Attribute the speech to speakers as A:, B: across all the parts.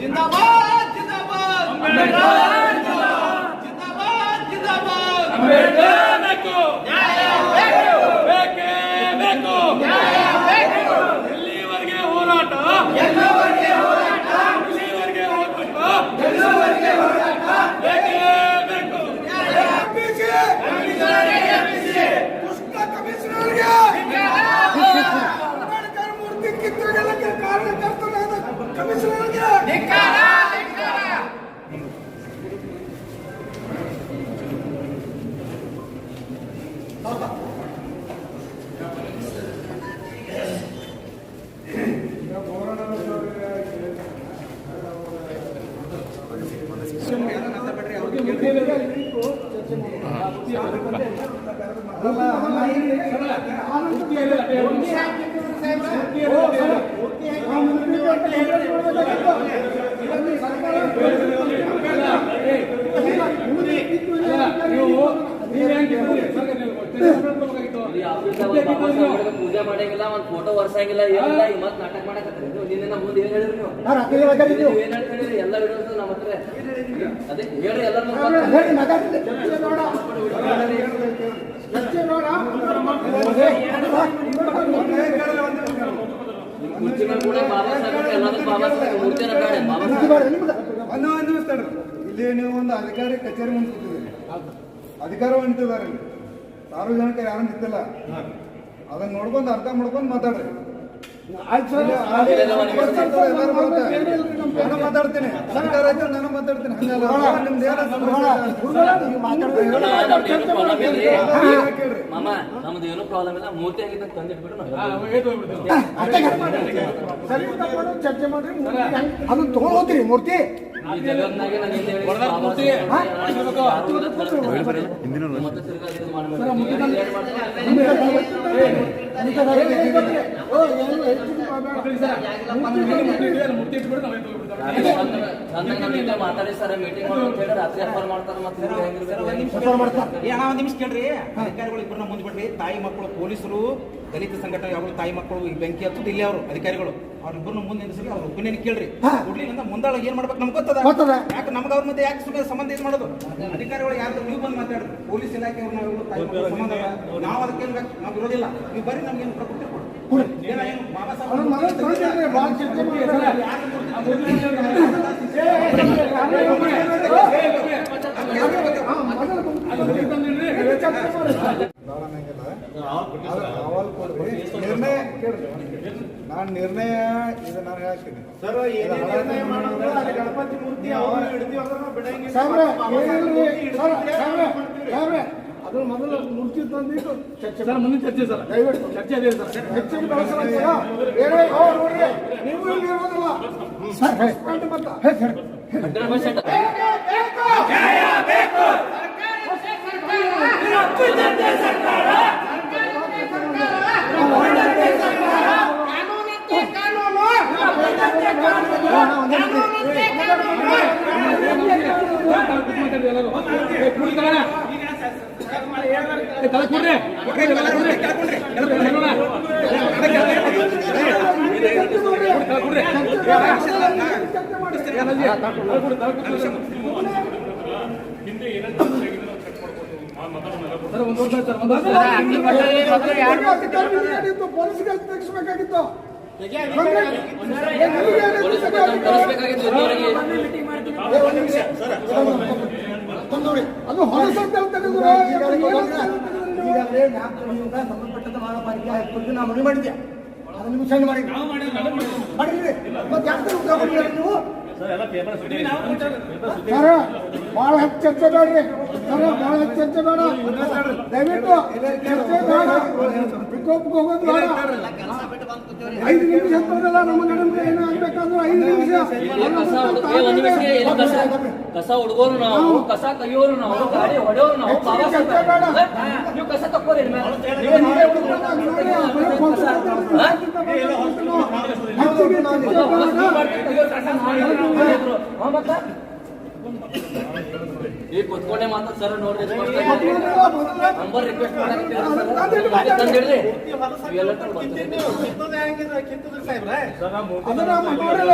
A: ಜಿಂದಾಬಾದ್ ಜಿಂದಾಬಾದ್
B: ಅಂಬೇಡ್ಕರ್ ಜಿಂದಾಬಾದ್
A: ಜಿಂದಾಬಾದ್
B: ಅಂಬೇಡ್ಕರ್ ಬೇಕು
A: ನ್ಯಾಯ ಬೇಕು
B: ಬೇಕೇ ಬೇಕು
A: ನ್ಯಾಯ ಬೇಕು
B: ಎಲ್ಲಿವರೆಗೆ ಹೋರಾಟ
A: ಎಲ್ಲವರಿಗೆ ಹೋರಾಟ
B: ಎಲ್ಲಿವರೆಗೆ ಹೋರಾಟ
A: ಎಲ್ಲವರಿಗೆ ಹೋರಾಟ
B: ಬೇಕೇ ಬೇಕು
C: ದುಷ್ಟ ಕಮಿಷನರ್ಗೆ ಅಂಬೇಡ್ಕರ್ ಮೂರ್ತಿ ಕಿತ್ತೊಗೆಲ್ಲಕ್ಕೆ ಕಾರಣಕರ್ತನಾದ ಕಮಿಷನರ್ಗೆ
A: ಧಿಕ್ಕಾರ ಧಿಕ್ಕಾರ
D: ಪೂಜೆ ಮಾಡಂಗಿಲ್ಲ ಒಂದ್ ಫೋಟೋ ವರ್ಸಂಗಿಲ್ಲ ಏನಿಲ್ಲ ಮತ್ ನಾಟಕ ಮಾಡಕತ್ರಿ ನಿನ್ನ ಮುಂದೆ ಏನ್ ಹೇಳಿದ್ರಿ ನೀವು ಏನ್ ಹೇಳ್ತೀರಿ ಎಲ್ಲ ವಿಡಿಯೋಸ್ ನಮ್ಮ ಹತ್ರ ಅದೇ ಹೇಳ್ರಿ ಎಲ್ಲರೂ ಕುರ್ಚಿ ಮೇಲೆ ಕೂಡ ಬಾಬಾ ಸಾಹೇಬ್ ಎಲ್ಲದಕ್ಕೂ ಬಾಬಾ ಸಾಹೇಬ್ ಮೂರ್ತಿನ ಬೇಡ ಬಾಬಾ ಸಾಹೇಬ್
C: ಇಲ್ಲಿ ನೀವು ಒಂದು ಅಧಿಕಾರಿ ಕಚೇರಿ ಮುಂದೆ ಕೂತಿದ್ದೀರಿ ಅಧಿಕಾರ ಹೊಂದಿದ್ದಾರೆ ಸಾರ್ವಜನಿಕರು ಯಾರು ನಿಂತಿಲ್ಲ ಅದನ್ನ ನೋಡ್ಕೊಂಡು ಅರ್ಥ ಮಾಡ್ಕೊಂಡು ಮಾತಾಡ್ರಿ ನಾನು ಮಾತಾಡ್ತೀನಿ ಸರ್ಕಾರ ಆಯ್ತು ನಾನು ಮಾತಾಡ್ತೀನಿ ಹಂಗಲ್ಲ ನಿಮ್ದು
D: ಮಾಮ ನಮ್ದು ಏನೂ ಪ್ರಾಬ್ಲಮ್ ಇಲ್ಲ ಮೂರ್ತಿ ಆಗಿದ್ದ ತಂದಿಟ್ಬಿಟ್ಟು
C: ಚರ್ಚೆ ಮಾಡ್ರಿ ಅದನ್ನ ತಗೊಂಡ್ ಹೋಗ್ತೀರಿ ಮೂರ್ತಿ
D: ಈ ಜಗತ್ನಾಗೆ ನಾನು ಹಿಂದೆ ಮತ್ತೆ ತಿರ್ಗಾ ಇದು ಮಾತಾಡಿ ಸರ್ ಮೀಟಿಂಗ್ ಮಾಡಿ ರಾತ್ರಿ ಎಫರ್ ಮಾಡ್ತಾರೆ ಮತ್ತೆ
E: ಒಂದ್ ನಿಮಿಷ ಕೇಳ್ರಿ ಅಧಿಕಾರಿಗಳು ಇಬ್ಬರನ್ನ ಮುಂದೆ ಬಿಡ್ರಿ ತಾಯಿ ಮಕ್ಕಳು ಪೊಲೀಸರು ದಲಿತ ಸಂಘಟನೆ ಯಾವಾಗಲೂ ತಾಯಿ ಮಕ್ಕಳು ಈ ಬೆಂಕಿ ಹತ್ತದ ಇಲ್ಲಿ ಅವರು ಅಧಿಕಾರಿಗಳು ಅವ್ರಿಬ್ಬರನ್ನ ಮುಂದೆ ನಿಲ್ಲಿಸಿ ಅವ್ರ ಒಪಿನಿಯನ್ ಕೇಳ್ರಿ ಕೂಡ್ಲಿಂದ ಮುಂದಾಳ ಏನ್ ಮಾಡ್ಬೇಕು ನಮ್ಗೆ ಗೊತ್ತದ ಯಾಕೆ ನಮ್ಗೆ ಅವ್ರ ಮಧ್ಯೆ ಯಾಕೆ ಸುಮ್ಮನೆ ಸಂಬಂಧ ಇದು ಮಾಡೋದು ಅಧಿಕಾರಿಗಳು ಯಾರು ನೀವು ಬಂದು ಮಾತಾಡ್ರಿ ಪೊಲೀಸ್ ಇಲಾಖೆಯವ್ರು ನಾವು ತಾಯಿ ಮಕ್ಕಳು ಸಂಬಂಧ ನಾವು ಅದಕ್ಕೆ ಏನ್ ಬೇಕು ನಾವು ಇರೋದಿಲ್ಲ ನೀವು ಬರ್ರಿ ನಮ್ಗೆ ಏನು ಪ್ರಕೃತಿ ಕೊಡಿ ಏನು ಬಾಬಾ
C: ನಿರ್ಣಯ ಕೇಳ್ರಿ ನಾನು ನಿರ್ಣಯ ಇದು ನಾನು ಹೇಳ್ತೀನಿ
A: ಸರ್ ಗಣಪತಿ ಮೂರ್ತಿ
C: ಅದು ಮೊದಲು ಮೂರ್ತಿ ತಂದಿಟ್ಟು ಚರ್ಚೆ
B: ಮುಂದಿನ ಚರ್ಚೆ ಸರ್
C: ದಯವಿಟ್ಟು
B: ಚರ್ಚೆ ಇದೆ ಸರ್
C: ಹೆಚ್ಚಿನ ಬೆಳೆಸಲ್ಲ ಬೇರೆ ನೋಡ್ರಿ ನೀವು ಇಲ್ಲಿ ಇರೋದಿಲ್ಲ ಪೊಲೀಸ್ಗೆ ತೆಗಿಸಬೇಕಾಗಿತ್ತು ಅದು ಹೊರಸಂತ ಸಂಬಂಧಪಟ್ಟಂತ ಮಹಾಪಾಲಿಕೆ ಆಯುಕ್ತರಿಗೆ ನಾವು ಮನವಿ ಮಾಡಿದ್ದೆ ಅದನ್ನು ನೀವು ಸೈನ್ ಮಾಡಿ ಮಾಡಿದ್ರಿ ಮತ್ತೆ ಯಾಕೆ ಉತ್ತರ ಕೊಟ್ಟಿಲ್ಲ ನೀವು ಸರ್ ಭಾಳ ಹೆಚ್ಚು ಚರ್ಚೆ ಬೇಡ್ರಿ ಸರ್ ಭಾಳ ಹೆಚ್ಚು ಚರ್ಚೆ ಬೇಡ ದಯವಿಟ್ಟು ಚರ್ಚೆ ಬೇಡ ವಿಕೋಪಕ್ಕೆ ಹೋಗೋದು ಬೇಡ 5 ನಿಮಿಷ ಅಂತಲ್ಲ ನಮ್ಮ ನಡುವೆ ಏನೋ ಆಗ್ಬೇಕಾದ್ರೂ 5 ನಿಮಿಷ
D: ಕಸ ಹುಡುಗೋರು ನಾವು ಕಸ ಕೈಯೋರು ನಾವು ಗಾಡಿ ಹೊಡೆಯೋರು ನಾವು ನೀವು ಕಸ ತಕ್ಕೋರಿ ಈಗ ಕುತ್ಕೊಂಡೆ ಮಾತ್ರ ಸರ್ ನೋಡ್ರಿ ನಂಬರ್ ರಿಕ್ವೆಸ್ಟ್ ಮಾಡಕ್ಕೆ ತಂದಿಡ್ರಿ ಇವೆಲ್ಲ ಬರ್ತೀವಿ
C: ಅದನ್ನ ಮಾಡಿಲ್ಲ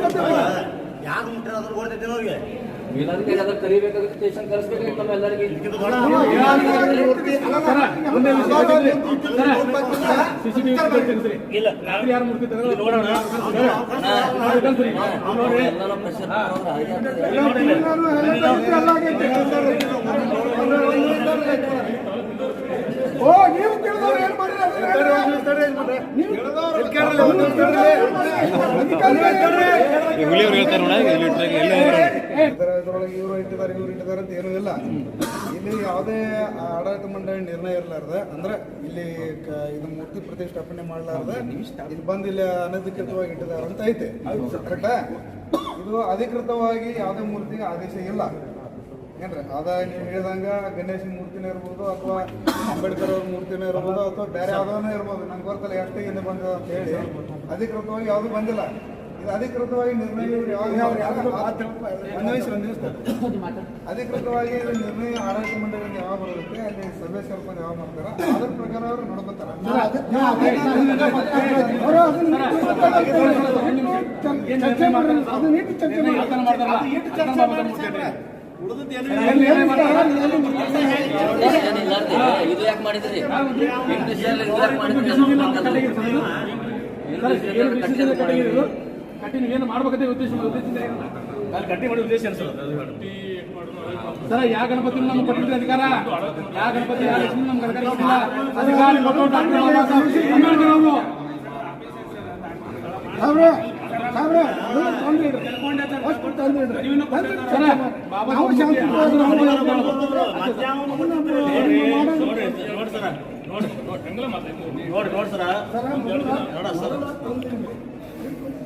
C: ಸರ್ಕಾರಿ
A: ಯಾರು ಮುಟ್ಟಾರ ಅದ್ರ ಓಡ್ತೈತಿ ಅವ್ರಿಗೆ
D: ಎಲ್ಲರಿಗೆ ಏನಾದ್ರು ಕರಿಬೇಕಾಗುತ್ತೆ ಸ್ಟೇಷನ್ ಕರೆಸ್ಬೇಕಾಗಿತ್ತು ನಮ್ಮ ಎಲ್ಲರಿಗೆ
B: ಇಲ್ಲ ಯಾರು ಮೂರ್ತಿ ನೋಡೋಣ
D: ಎಲ್ಲರೂ ಪ್ರೆಷರ್
C: ಓ ನೀವು ಕೇಳಿದವ್ರು ಏನ್
F: ಇದರೊಳಗೆ ಇವರು ಇಟ್ಟಿದ್ದಾರೆ ಅಂತ ಏನೂ ಇಲ್ಲ. ಇಲ್ಲಿ ಯಾವುದೇ ಆಡಳಿತ ಮಂಡಳಿ ನಿರ್ಣಯ ಇರಲಾರ್ದೆ ಅಂದ್ರೆ ಇಲ್ಲಿ ಇದು ಮೂರ್ತಿ ಪ್ರತಿಷ್ಠಾಪನೆ ಮಾಡಲಾರ್ದೆ ಇಲ್ಲಿ ಬಂದು ಇಲ್ಲಿ ಅನಧಿಕೃತವಾಗಿ ಇಟ್ಟಿದ್ದಾರೆ ಅಂತ ಐತೆ ಕರೆಕ್ಟಾ? ಇದು ಅಧಿಕೃತವಾಗಿ ಯಾವುದೇ ಮೂರ್ತಿಗೆ ಆದೇಶ ಇಲ್ಲ ಏನ್ರಿ. ಅದ ನೀವು ಹೇಳ್ದಂಗ ಗಣೇಶ ಮೂರ್ತಿನೇ ಇರ್ಬೋದು ಅಥವಾ ಅಂಬೇಡ್ಕರ್ ಅವ್ರ ಮೂರ್ತಿನೇ ಇರ್ಬೋದು ಅಥವಾ ಬೇರೆ ಯಾವ್ದೋನೇ ಇರ್ಬೋದು. ನಂಗೆ ಗೊತ್ತಲ್ಲ ಎಷ್ಟು ಹಿಂದೆ ಬಂದ ಅಂತ ಹೇಳಿ ಅಧಿಕೃತವಾಗಿ ಯಾವುದು ಬಂದಿಲ್ಲ. ಇದು ಅಧಿಕೃತವಾಗಿ ನಿರ್ಣಯ ಅಧಿಕೃತವಾಗಿ ನಿರ್ಣಯ ಆಡಳಿತ ಮಂಡಳಿಯಿಂದ ಯಾವಾಗ ಬರೋದಕ್ಕೆ ಅಲ್ಲಿ ಸಭೆ ಸೇರ್ಕೊಂಡು ಯಾವಾಗ ಮಾಡ್ತಾರ ಅದ್ರ ಪ್ರಕಾರ ಅವರು ನೋಡ್ಕೊತಾರ.
D: ಇದು ಯಾಕೆ ಮಾಡಿದ್ರಿ
B: ಕಟ್ಟಿ ನೀವೇನು ಮಾಡ್ಬೇಕಂತ ಉದ್ದೇಶ ಕಟ್ಟಿ ಮಾಡಿ ಉದ್ದೇಶ ಸರ್ ಯಾವ ಗಣಪತಿ ನಮ್ಗೆ ಕೊಟ್ಟಿದ್ರೆ ಅಧಿಕಾರ ಯಾವ ಗಣಪತಿ ಯಾವ ಲಕ್ಷ್ಮಿ ನಮ್ಗೆ ಅಧಿಕಾರ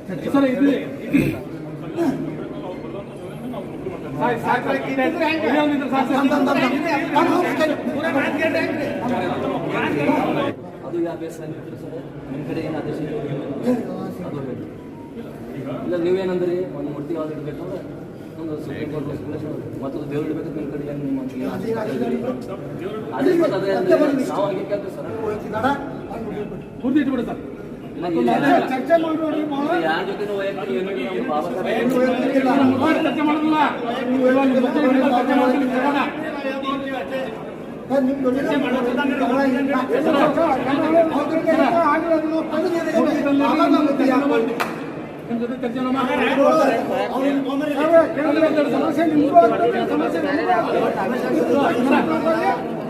B: ಅಂಬೇಡ್ಕರ್ ಸರ್ ಇದು
D: ಅದು ಯಾವ ಬೇಸ ನಿಮ್ಮ ಕಡೆ ಏನು ಆದೇಶ ಅದು ಇಲ್ಲ ನೀವೇನಂದ್ರಿ ಒಂದು ಮೂರ್ತಿ ಯಾವ್ದು ಇಡಬೇಕು ಒಂದು ಸುಪ್ರೀಂ ಕೋರ್ಟ್ ಮತ್ತು ದೇವ್ರು ಇಡಬೇಕು ನಿಮ್ಮ ಕಡೆ ಏನು ಆದೇಶ ಅದೇ ನಾವು ಹಂಗೆ ಕೇಳ್ತೀವಿ ಸರ್
B: ಮೂರ್ತಿ ಇಟ್ಬಿಡಿ ಸರ್
C: ಚರ್ಚೆ ಮಾಡೋರಿ
D: ಯಾರ ಜೊತೆ ವೈಯಕ್ತಿಕ ಏನು ಬಾಬಾ
B: ಚರ್ಚೆ ಮಾಡೋದಿಲ್ಲ ನಿಮ್ಮ ಜೊತೆ ಚರ್ಚೆ
C: ಸಮಸ್ಯೆ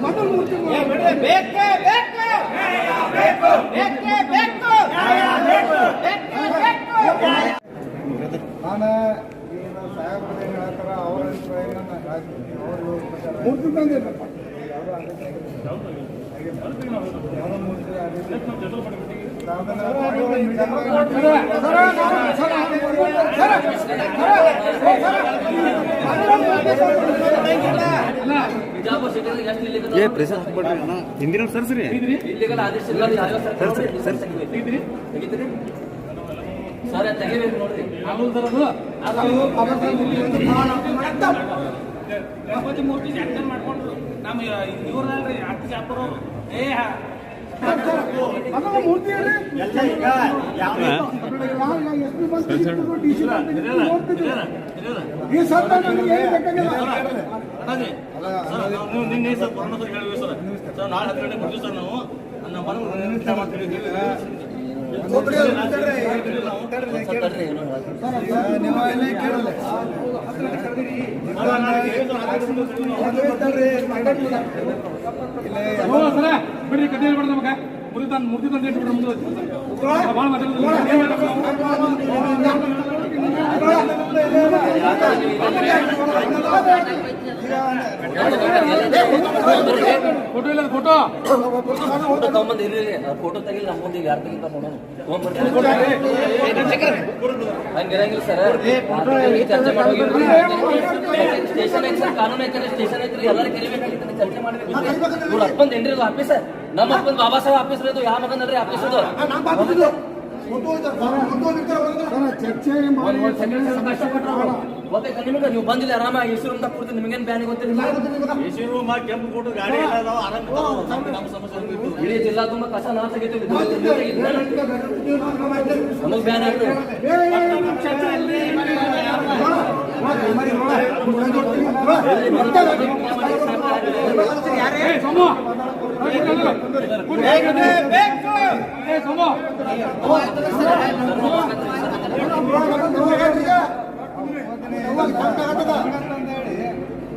C: ಮೊದಲು ಮೂರ್ತಿ
F: ನಾನು ಏನು ಸಾಹೇಬ್ರು ಏನು ಹೇಳ್ತಾರ ಅವ್ರ ಅವರು
C: ಮೂರ್ತಿ ತಂದಿರಪ್ಪ
F: ಯಾವುದೋ ಮೂರ್ತಿ
D: ಬಿಜಾಪುರ ಸಿಟಿಯಲ್ಲಿ ಎಷ್ಟು
E: ಹಿಂದಿನ ಸರ್ಸ್ರಿ
D: ಇಲ್ಲಿಗೆಲ್ಲ ಆದೇಶ ಇಲ್ಲ ಯಾವ ಸರ್ಕಾರ ತೆಗಿತೀರಿ ಸರ್ ತೆಗಿಬೇಕು ನೋಡ್ರಿ
B: ಆಗೋದು ಸರ್
E: ಗಣಪತಿ ಮೂರ್ತಿ ಜಾತ್ರೆ ಮಾಡ್ಕೊಂಡ್ರು ನಮ್ಮ ಇವ್ರಲ್ರಿ ಅರ್ಥ ಜಾಪುರ
C: ಅದನ್ನ ಮೂರ್ತಿ ಹೇಳ್ರಿ ಈ ಸತ್ತ ನನಗೆ ಏನು ಬೇಕಾಗಿಲ್ಲ.
E: ನಿನ್ನೆ ಸರ್ ಕೊರೋನಾ ಹೇಳಿದ್ವಿ ಸರ್ ನಾಳೆ 10 ಗಂಟೆಗೆ ಬರ್ತೀವಿ ಸರ್ ನಾವು ನಮ್ಮ ಮನೆ ಮಾಡ್ತೀವಿ
F: ನೀವು ಇಲ್ಲಿ ಕೇಳಲ್ಲ
B: ಸರ ಬಿಡ್ರಿ ಕಟ್ಟಿ ಹೇಳ್ಬಿಡ್ದು ನಮಗೆ ಮೂರ್ತಿ ತಂದು ಇಟ್ಬಿಡ್ರಿ ಮುಂದೆ ಭಾಳ ಫೋಟೋ ಇಲ್ಲ ಫೋಟೋ
D: ಫೋಟೋ ತಗೊಂಬಂದು ಇರ್ರಿ ಫೋಟೋ ತೆಗಿಲ್ಲ ನಮ್ಮ ಮುಂದೆ ಯಾರು ತೆಗಿತ ನೋಡೋಣ ಹಂಗಿರಂಗಿಲ್ಲ ಸರ್ ಚರ್ಚೆ ಮಾಡೋಗಿರ್ರಿ ಸ್ಟೇಷನ್ ಐತಿ ಸರ್ ಕಾನೂನು ಐತೆ ಸ್ಟೇಷನ್ ಐತ್ರಿ ಎಲ್ಲರೂ ಕಲಿಬೇಕಾಗಿತ್ತು ಚರ್ಚೆ ಮಾಡ್ಬೇಕು ಇವ್ರ ಅಪ್ಪಂದು ಏನ್ರಿ ಆಫೀಸ್ ನಮ್ಮ ಅಪ್ಪಂದು ಬಾಬಾ ಸಾಹೇಬ್ ಆಫೀಸ್ ಇದು ಯಾವ ಮಗನಲ್ರಿ ಆಫೀಸ್ ಇದು
C: ಚರ್ಚೆ ಮಾಡಿ
D: ಗೊತ್ತಾಯ್ತಾ ನಿಮಗೆ? ನೀವು ಬಂದಿಲ್ಲ ಆರಾಮ ಎಸಿ ರೂಮ್ ದಾಗ ಕೂರ್ತೀರಿ, ನಿಮಗೇನು ಬ್ಯಾನ್ ಗೊತ್ತಿಲ್ಲ?
A: ಎಸಿ ರೂಮ್ ಕೆಂಪು ಕೊಟ್ಟು ಗಾಡಿ ಎಲ್ಲ ಅದಾವ, ಆರಾಮ್ ಇರ್ತಾವ. ನಮ್ಮ ಸಮಸ್ಯೆ ಇತ್ತು.
D: ಇಡೀ ಜಿಲ್ಲಾ ತುಂಬ ಕಸ ನಾ ತೆಗಿತೀವಿ, ನಮಗೆ ಬ್ಯಾನ್ ಆಗ್ತದೆ.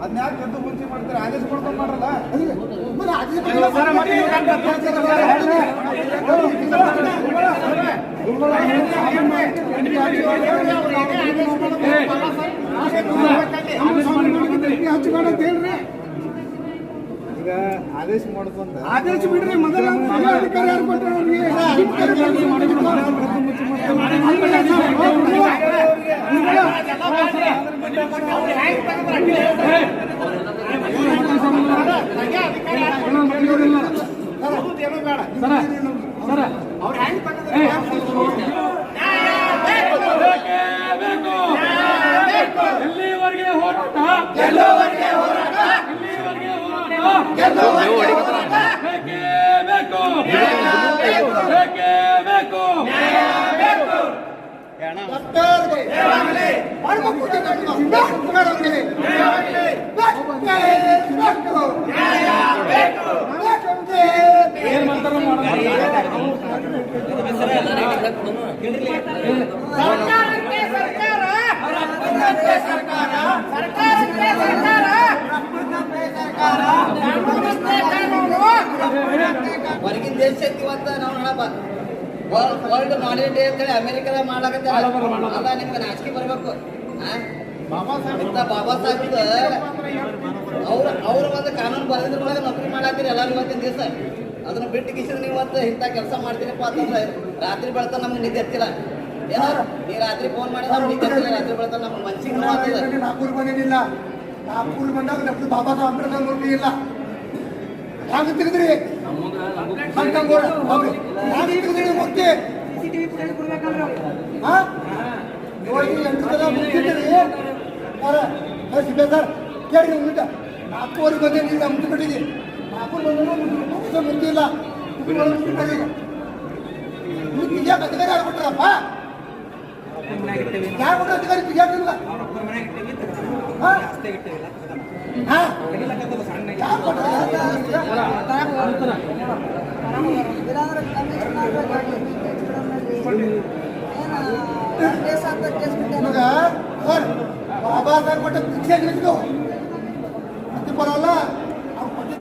F: ಅದ್ನ್ಯಾಕೆ ಕದ್ದು ಮುಂಚೆ ಮಾಡ್ತಾರೆ? ಆದೇಶ ಕೊಡ್ಕೊಂಡು ಮಾಡ್ರಲ್ಲ. ಈಗ ಆದೇಶ ಮಾಡ್ಕೊಂಡ
C: ಆದೇಶ ಬಿಡ್ರಿ, ಮೊದಲ ಅಧಿಕಾರ ಯಾರು ಕೊಟ್ಟರು ಅವ್ರಿಗೆ?
B: ಎಲ್ಲಿವರೆಗೆ ಹೋರಾಟ? ಎಲ್ಲಿವರೆಗೆ ಹೋರಾಟ? ಬೇಕೇ ಬೇಕು, ಬೇಕೇ ಬೇಕು. ಏನ್ ಮಾಡ್ತಾರೋ
G: ಹೊರಗಿನ ದೇಶಕ್ಕೆ ಇವತ್ತ ನಾವು ನೋಡಪ್ಪ ವರ್ಲ್ಡ್ ಮಾಡೆಲ್ ಡೇ ಅಂತೇಳಿ ಅಮೆರಿಕದ ಮಾಡ್ಲಾಕತ್ತೆ. ಅಲ್ಲ ನಿಮ್ಗೆ ನಾಚಿಕೆ ಬರ್ಬೇಕು. ಬಾಬಾ ಸಾಹೇಬ್ ಅವ್ರ ಒಂದು ಕಾನೂನು ಬರೆದ್ರೊಳಗೆ ನೌಕರಿ ಮಾಡಾಕ್ತೀರಿ ಎಲ್ಲರೂ ಇವತ್ತಿನ ದಿವಸ. ಅದನ್ನ ಬಿಟ್ಟು ಕಿಸಿದ್ರೆ ನೀವು ಇವತ್ತು ಇಂಥ ಕೆಲಸ ಮಾಡ್ತೀರಪ್ಪ ಅಂತಂದ್ರೆ ರಾತ್ರಿ ಬೆಳತ ನಮ್ಗೆ ನಿದ್ದೆ ಎತ್ತಿಲ್ಲ. ಏನಾರು ನೀ ರಾತ್ರಿ ಫೋನ್ ಮಾಡಿದ್ರೆ ನಿದ್ದೆ ಎತ್ತಿಲ್ಲ, ರಾತ್ರಿ ಬೆಳತ ನಮ್ಮ ಮನ್ಸಿಗೆ ನೋವಾಗ್ತದೆ.
C: ನಾಗ್ಪುರ್ ಬಂದಿಲ್ಲ, ನಾಗ್ಪುರ್ ಬಂದಾಗ ಡಾಕ್ಟರ್ ಬಾಬಾ ಸಾಹೇಬ್ ಅಂಬೇಡ್ಕರ್ ಮೂರ್ತಿ ಇಲ್ಲ. ಹ್ಯಾಂಗ ತೆಗೆದ್ರಿ ತೆಗೆದ್ರಿ ಮೂರ್ತಿ? ಸರ್ ಕೇಳಿ ಊಟ ನಾಗ್ಪುರ್ ಬಂದೆ, ನೀವು ನಮ್ದು ಬಿಟ್ಟಿದ್ದೀವಿ. ನಾಗ್ಪುರ್ ಬಂದ ಮೂರ್ತಿ ಇಲ್ಲ, ಯಾಕೆ ಅಧಿಕಾರಿ ಯಾರು ಕೊಟ್ಟಾರಪ್ಪ? ಯಾರು ಕೊಟ್ಟ ಅಧಿಕಾರಿ ಯಾಕಿಲ್ಲ? ಬಾಬಾ ಸಾಹೇಬ್ ಕೊಟ್ಟ ಭಿಕ್ಷೆ